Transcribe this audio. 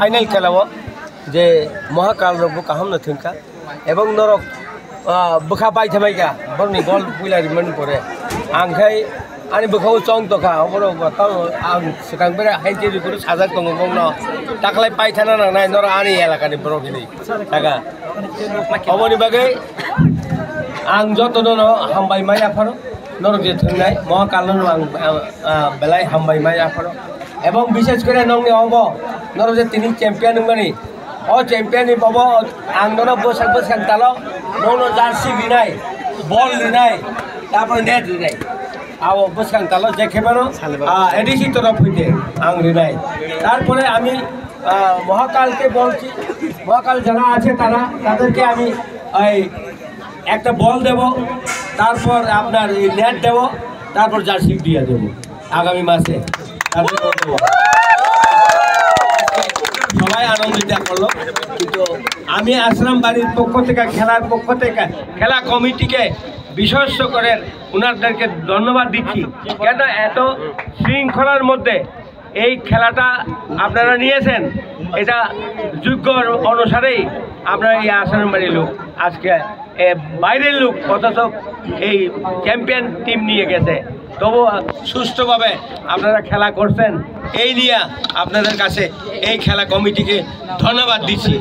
Final खेलाव जे महाकाल रब काहम नथुनका एवं नरक बखा बाय थमायगा बरनि गल पुइलारि मन परे आंखाय आनि बखाव चंग तखा अबरो बताव आं सिगां बेरा हाइजेरि गुरु साजाक दङ गंनो दाखलाय पाइथाना नांनाय नर आनि एलाकानि बरगिनि थागा अबनि बागै आं जतन हामबाय माय आफार नरक जे थंनाय महाकाल आं बेलाय हामबाय माय आफार एवं विशेष करे नंनि अब नर जे तिनि चैंपियन माने ओ चैंपियन बाबा आं नर बोसाक बोसाक तालो ननो जार्सी लिनाय बल लिनाय तापर नेट लिनाय आव बोसाक तालो जेखेबानो एडिसी तरफ हইতে आं लिनाय तारपरे आमी महाकालके বলছি महाकाल যারা আছে তারা তাদেরকে আমি এই একটা বল দেব তারপর আপনার নেট দেব তারপর জার্সি দিয়ে দেব আগামী মাসে সবাই আনন্দিত করলো কিন্তু আমি আশ্রম বাড়ির পক্ষ থেকে খেলার পক্ষ থেকে খেলা কমিটিকে বিশেষ করে ওনাদেরকে ধন্যবাদ দিচ্ছি কেন এত শৃঙ্খলার মধ্যে এই খেলাটা আপনারা নিয়েছেন এটা যোগ্য অনুসারেই আপনারা এই আশ্রম বাড়ির লোক আজকে বাইরের লোক অথচ এই চ্যাম্পিয়ন টিম নিয়ে গেছে তবু সুষ্ঠুভাবে আপনারা খেলা করছেন এই নিয়ে আপনাদের কাছে এই খেলা কমিটিকে ধন্যবাদ দিচ্ছি।